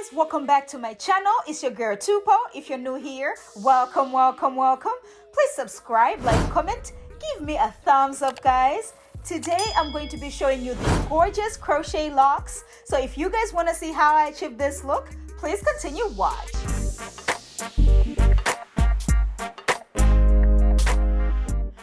guys, welcome back to my channel. It's your girl Tupo. If you're new here, welcome. Please subscribe, like, comment, give me a thumbs up, guys. Today I'm going to be showing you these gorgeous crochet locks. So if you guys want to see how I achieve this look, please continue watch.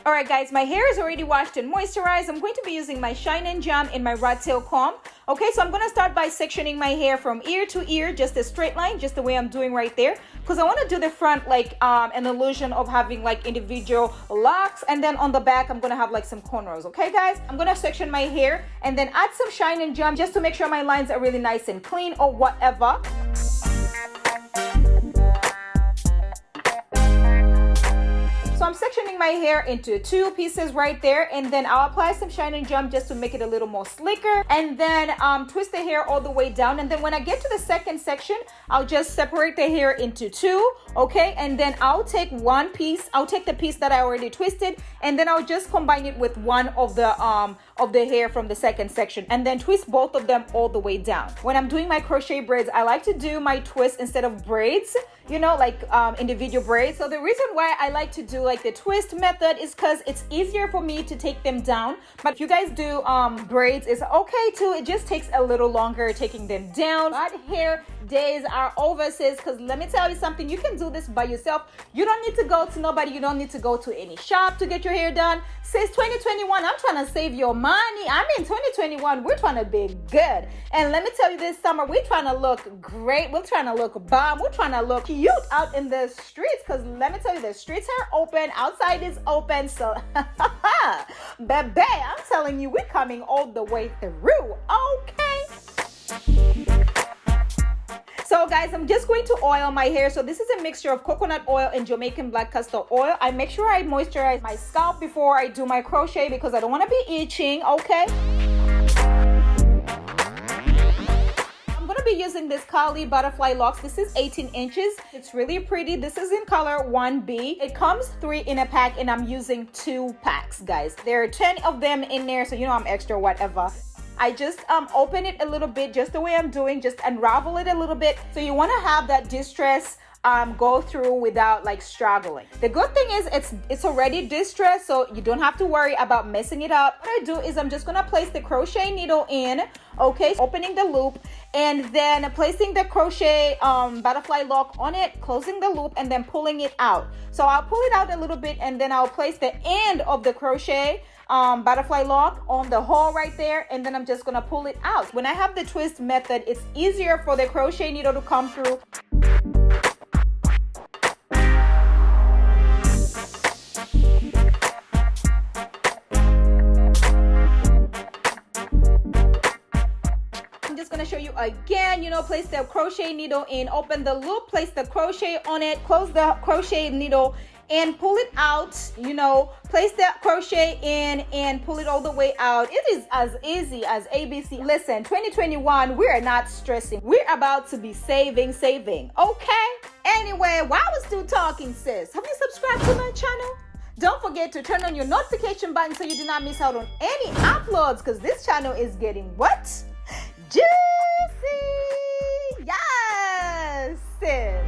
Alright guys, my hair is already washed and moisturized. I'm going to be using my Shine and Jam in my Rattail comb. Okay, so I'm going to start by sectioning my hair from ear to ear, just a straight line, just the way I'm doing right there. Because I want to do the front like an illusion of having like individual locks. And then on the back, I'm going to have like some cornrows. Okay guys, I'm going to section my hair and then add some Shine and Jam just to make sure my lines are really nice and clean or whatever. So I'm sectioning my hair into two pieces right there, and then I'll apply some Shine and Jam just to make it a little more slicker, and then twist the hair all the way down. And then when I get to the second section, I'll just separate the hair into two, okay? And then I'll take one piece, I'll take the piece that I already twisted, and then I'll just combine it with one of the hair from the second section, and then twist both of them all the way down. When I'm doing my crochet braids, I like to do my twist instead of braids, you know, like individual braids. So the reason why I like to do like the twist method is because it's easier for me to take them down. But if you guys do braids, it's okay too. It just takes a little longer taking them down. But hair days are over, sis, because let me tell you something, you can do this by yourself. You don't need to go to nobody, you don't need to go to any shop to get your hair done. Sis, 2021, I'm trying to save your money. I mean, 2021, we're trying to be good. And let me tell you, this summer, we're trying to look great. We're trying to look bomb. We're trying to look cute out in the streets, because let me tell you, the streets are open, outside is open. So, baby, I'm telling you, we're coming all the way through, okay? So guys, I'm just going to oil my hair. So this is a mixture of coconut oil and Jamaican black castor oil. I make sure I moisturize my scalp before I do my crochet because I don't want to be itching, okay? I'm going to be using this Cali butterfly locks. This is 18 inches. It's really pretty. This is in color 1B. It comes 3 in a pack and I'm using 2 packs, guys. There are 10 of them in there, so you know I'm extra whatever. I just open it a little bit, just the way I'm doing, just unravel it a little bit. So you want to have that distress go through without like struggling. The good thing is it's already distressed, so you don't have to worry about messing it up. What I do is I'm just gonna place the crochet needle in, okay, opening the loop, and then placing the crochet butterfly lock on it, closing the loop, and then pulling it out. So I'll pull it out a little bit, and then I'll place the end of the crochet butterfly lock on the hole right there, and then I'm just gonna pull it out. When I have the twist method, it's easier for the crochet needle to come through. I'm just gonna show you again, you know, place the crochet needle in, open the loop, place the crochet on it, close the crochet needle and pull it out, you know, place the crochet in and pull it all the way out. It is as easy as ABC. Listen, 2021, we are not stressing. We're about to be saving, okay? Anyway, while I was still talking, sis, have you subscribed to my channel? Don't forget to turn on your notification button so you do not miss out on any uploads, because this channel is getting what? Juicy! Yes, sis!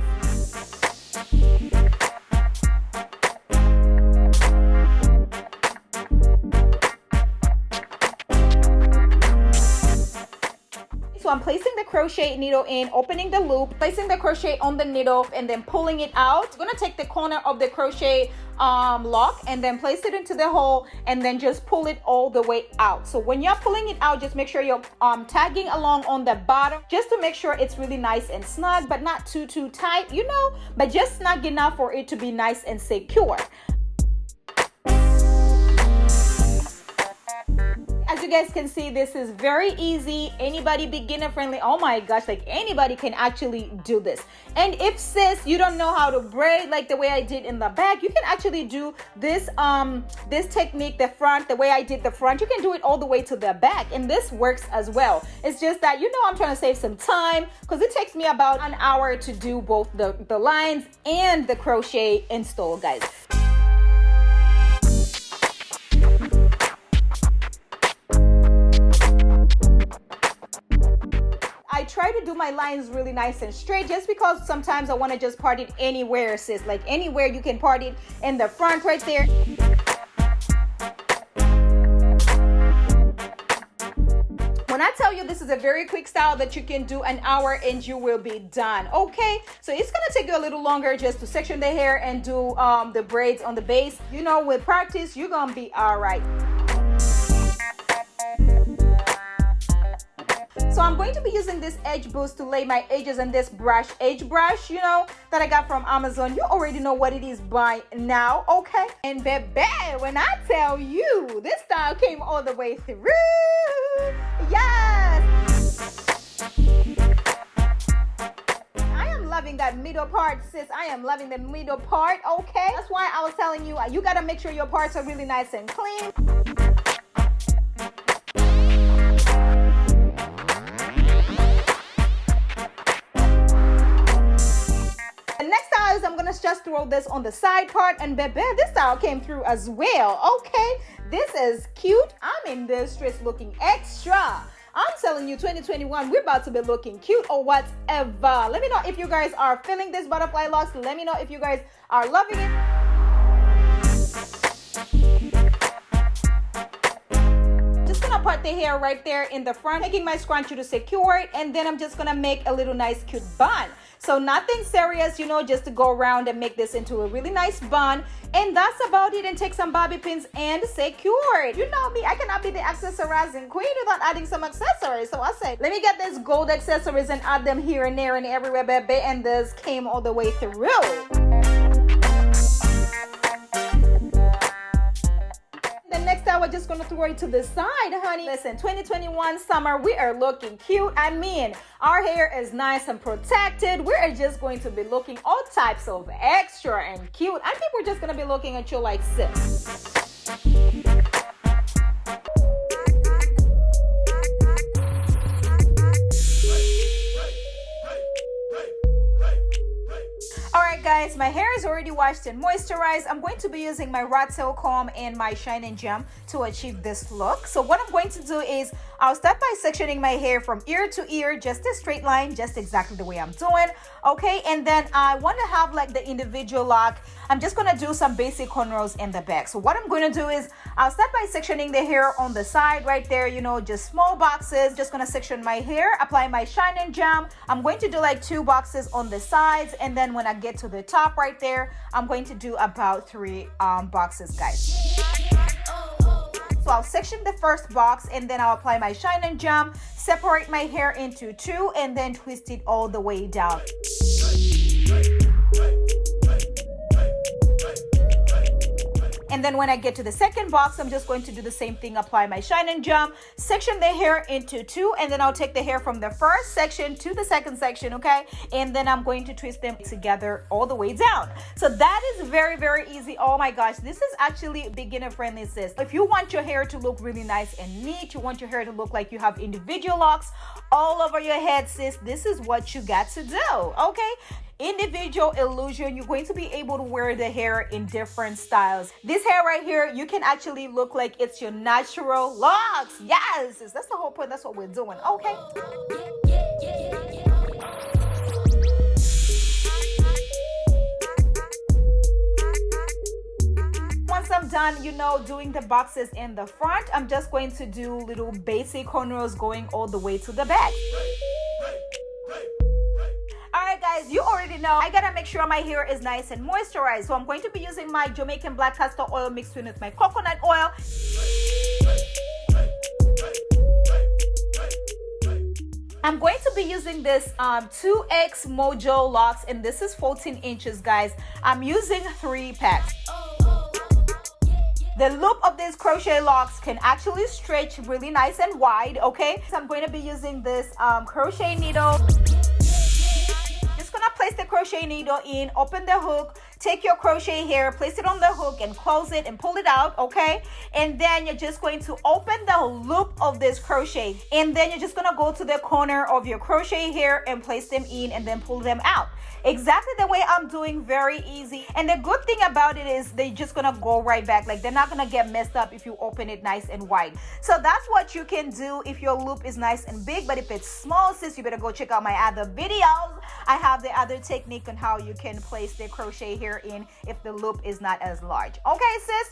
So I'm placing the crochet needle in, opening the loop, placing the crochet on the needle, and then pulling it out. I'm gonna take the corner of the crochet lock and then place it into the hole and then just pull it all the way out. So when you're pulling it out, just make sure you're tagging along on the bottom just to make sure it's really nice and snug, but not too tight, you know, but just snug enough for it to be nice and secure. As you guys can see, this is very easy. Anybody beginner friendly. Oh my gosh, like anybody can actually do this. And if sis, you don't know how to braid like the way I did in the back, you can actually do this this technique, the front, the way I did the front. You can do it all the way to the back, and this works as well. It's just that, you know, I'm trying to save some time because it takes me about an hour to do both the lines and the crochet install, guys. try to do my lines really nice and straight, just because sometimes I want to just part it anywhere, sis. Like anywhere you can part it in the front right there. When I tell you this is a very quick style that you can do an hour and you will be done, okay? So it's gonna take you a little longer just to section the hair and do the braids on the base. You know, with practice, you're gonna be all right. So I'm going to be using this edge boost to lay my edges and this brush, edge brush, you know, that I got from Amazon. You already know what it is by now, okay? And baby, when I tell you, this style came all the way through. Yes! I am loving that middle part, sis. I am loving the middle part, okay? That's why I was telling you, you gotta make sure your parts are really nice and clean. I'm gonna just throw this on the side part, and baby, this style came through as well, okay? This is cute. I'm in this dress looking extra. I'm telling you, 2021, we're about to be looking cute or whatever. Let me know if you guys are feeling this butterfly locks. Let me know if you guys are loving it. Just gonna part the hair right there in the front, taking my scrunchie to secure it, and then I'm just gonna make a little nice cute bun. So nothing serious, you know, just to go around and make this into a really nice bun. And that's about it. And take some bobby pins and secure it. You know me, I cannot be the accessorizing queen without adding some accessories. So I said, let me get these gold accessories and add them here and there and everywhere, baby. And this came all the way through. Next, I was just gonna throw it to the side, honey. Listen, 2021 summer, we are looking cute. I mean, our hair is nice and protected. We're just going to be looking all types of extra and cute. I think we're just gonna be looking at you like this. Alright guys, my hair is already washed and moisturized. I'm going to be using my Rattail comb and my Shine & Gem to achieve this look. So what I'm going to do is, I'll start by sectioning my hair from ear to ear, just a straight line, just exactly the way I'm doing, okay? And then I want to have like the individual lock. I'm just going to do some basic cornrows in the back. So what I'm going to do is, I'll start by sectioning the hair on the side right there, you know, just small boxes. Just going to section my hair, apply my Shine & Gem. I'm going to do like 2 boxes on the sides, and then when I get to the top right there, I'm going to do about 3 boxes, guys. So I'll section the first box, and then I'll apply my Shine & Gem, separate my hair into 2, and then twist it all the way down. And then when I get to the second box, I'm just going to do the same thing, apply my Shine & Gem, section the hair into 2, and then I'll take the hair from the first section to the second section, okay? And then I'm going to twist them together all the way down. So that is very, very easy. Oh my gosh, this is actually beginner friendly, sis. If you want your hair to look really nice and neat, you want your hair to look like you have individual locks all over your head, sis, this is what you got to do, okay? Individual illusion. You're going to be able to wear the hair in different styles. This hair right here, you can actually look like it's your natural locks. Yes, that's the whole point. That's what we're doing, okay? Once I'm done, you know, doing the boxes in the front, I'm just going to do little basic cornrows going all the way to the back. Alright guys, you already know I gotta make sure my hair is nice and moisturized. So I'm going to be using my Jamaican black castor oil mixed with my coconut oil. I'm going to be using this 2X Mojo locks, and this is 14 inches, guys. I'm using 3 packs. The loop of these crochet locks can actually stretch really nice and wide, okay? So I'm going to be using this crochet needle. Just gonna place the crochet needle in, open the hook, take your crochet hair, place it on the hook and close it and pull it out, okay? And then you're just going to open the loop of this crochet, and then you're just gonna go to the corner of your crochet hair and place them in and then pull them out. Exactly the way I'm doing, very easy. And the good thing about it is they're just gonna go right back. Like, they're not gonna get messed up if you open it nice and wide. So that's what you can do if your loop is nice and big. But if it's small, sis, you better go check out my other videos. I have the other technique on how you can place the crochet hair in if the loop is not as large. Okay, sis?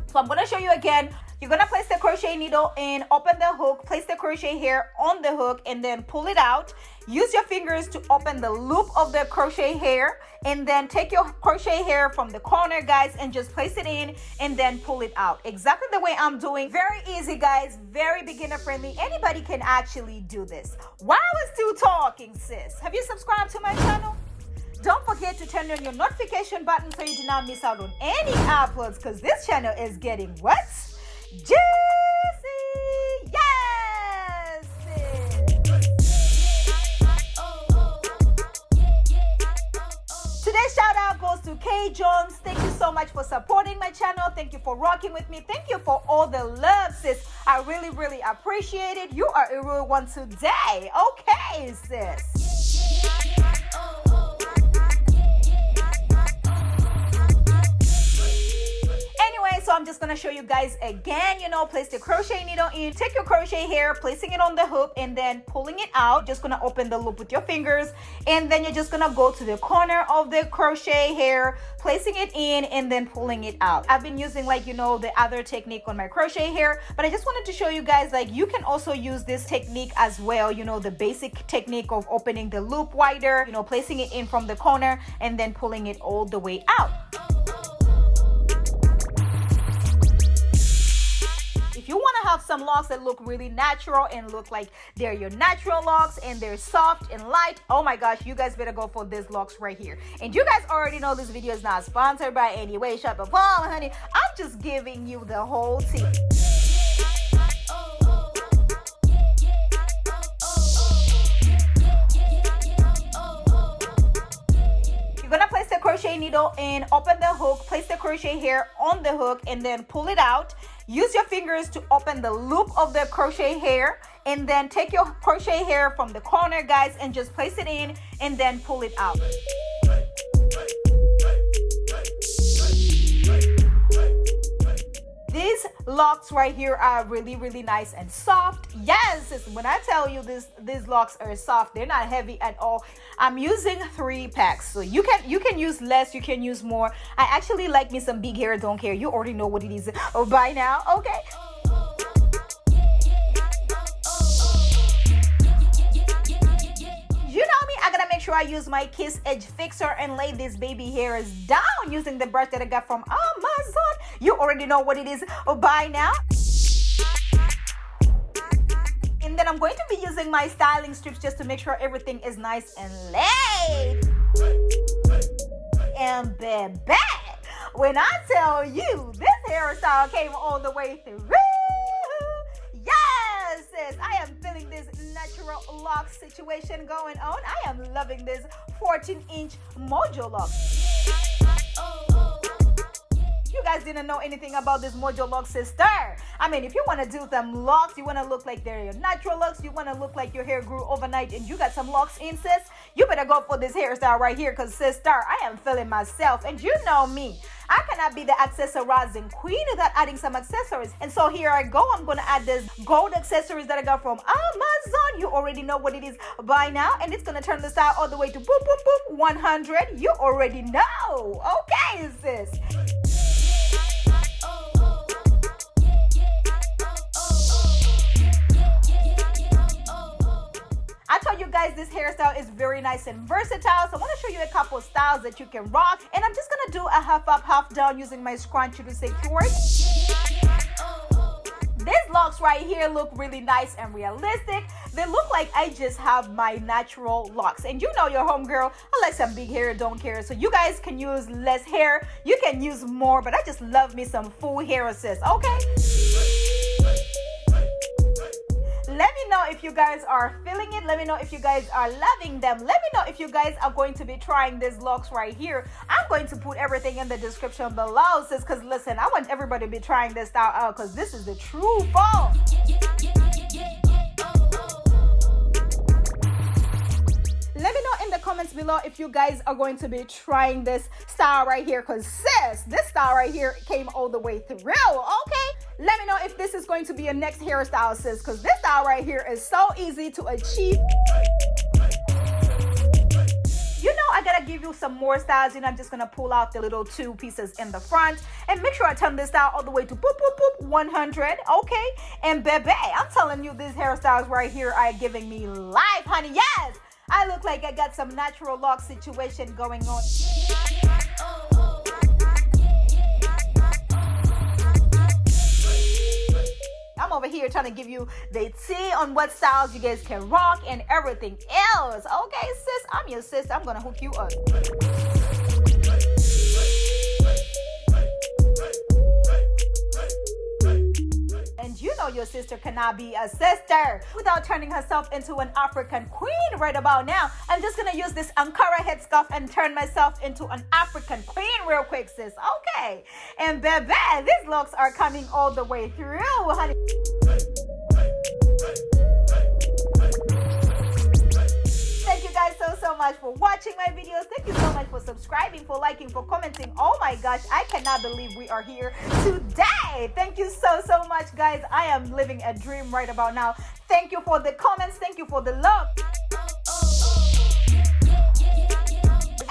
So I'm gonna show you again. You're gonna place the crochet needle in, open the hook, place the crochet hair on the hook, and then pull it out. Use your fingers to open the loop of the crochet hair, and then take your crochet hair from the corner, guys, and just place it in and then pull it out. Exactly the way I'm doing. Very easy, guys. Very beginner friendly. Anybody can actually do this. While I was still talking, sis, have you subscribed to my channel? Don't forget to turn on your notification button so you do not miss out on any uploads, because this channel is getting what? Juicy! Yes! Today's shout out goes to K Jones. Thank you so much for supporting my channel. Thank you for rocking with me. Thank you for all the love, sis. I really, really appreciate it. You are a real one today. Okay, sis. So I'm just gonna show you guys again, place the crochet needle in, take your crochet hair, placing it on the hook, and then pulling it out. Just gonna open the loop with your fingers, and then you're just gonna go to the corner of the crochet hair, placing it in, and then pulling it out. I've been using the other technique on my crochet hair, but I just wanted to show you guys you can also use this technique as well, the basic technique of opening the loop wider, placing it in from the corner and then pulling it all the way out. If you want to have some locks that look really natural and look like they're your natural locks and they're soft and light, oh my gosh, you guys better go for these locks right here. And you guys already know this video is not sponsored by any way, shape, or form, honey. I'm just giving you the whole tea. You're gonna place the crochet needle in, open the hook, place the crochet hair on the hook, and then pull it out. Use your fingers to open the loop of the crochet hair, and then take your crochet hair from the corner, guys, and just place it in and then pull it out. These locks right here are really, really nice and soft. Yes, when I tell you these locks are soft, they're not heavy at all. I'm using 3 packs, so you can use less, you can use more. I actually like me some big hair, don't care. You already know what it is by now, okay? Make sure I use my Kiss Edge Fixer and lay these baby hairs down using the brush that I got from Amazon. You already know what it is by now. And then I'm going to be using my styling strips just to make sure everything is nice and laid. And baby, when I tell you this hairstyle came all the way through, yes, sis, I am feeling this natural lock situation going on. I am loving this 14-inch Mojo lock. You guys didn't know anything about this Mojo lock, sister. I mean, if you want to do some locks, you want to look like they're your natural locks, you want to look like your hair grew overnight and you got some locks in, sis, you better go for this hairstyle right here, because, sister, I am feeling myself. And you know me, I cannot be the accessorizing queen without adding some accessories. And so here I go. I'm going to add this gold accessories that I got from Amazon. You already know what it is by now. And it's going to turn the style all the way to boop, boop, boop, 100. You already know. Okay, sis. I told you guys this hairstyle is very nice and versatile, so I want to show you a couple of styles that you can rock. And I'm just going to do a half up, half down using my scrunchie to secure it. These locks right here look really nice and realistic. They look like I just have my natural locks. And you know your homegirl, I like some big hair, don't care. So you guys can use less hair, you can use more, but I just love me some full hair, sis, okay? Let me know if if you guys are feeling it. Let me know if you guys are loving them. Let me know if you guys are going to be trying these locks right here. I'm going to put everything in the description below, sis, because listen, I want everybody to be trying this style out because this is the true fall. Let me know in the comments below if you guys are going to be trying this style right here, because sis, this style right here came all the way through, okay? Let me know if this is going to be your next hairstyle, sis, because this style right here is so easy to achieve. You know, I gotta give you some more styles. You know, I'm just gonna pull out the little 2 pieces in the front and make sure I turn this style all the way to 100, okay? And baby, I'm telling you, these hairstyles right here are giving me life, honey. Yes, I look like I got some natural lock situation going on. I'm over here trying to give you the tea on what styles you guys can rock and everything else. Okay, sis, I'm your sis. I'm gonna hook you up. And you know your sister cannot be a sister without turning herself into an African queen right about now. I'm just gonna use this Ankara headscarf and turn myself into an African queen real quick, sis. Okay. And baby, these looks are coming all the way through, honey. Thank you guys so much for watching my videos. Thank you so much for subscribing, for liking, for commenting. Oh my gosh, I cannot believe we are here today. Thank you so much, guys. I am living a dream right about now. Thank you for the comments. Thank you for the love.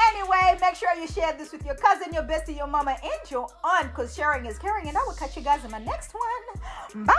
Anyway, make sure you share this with your cousin, your bestie, your mama, and your aunt, because sharing is caring. And I will catch you guys in my next one. Bye.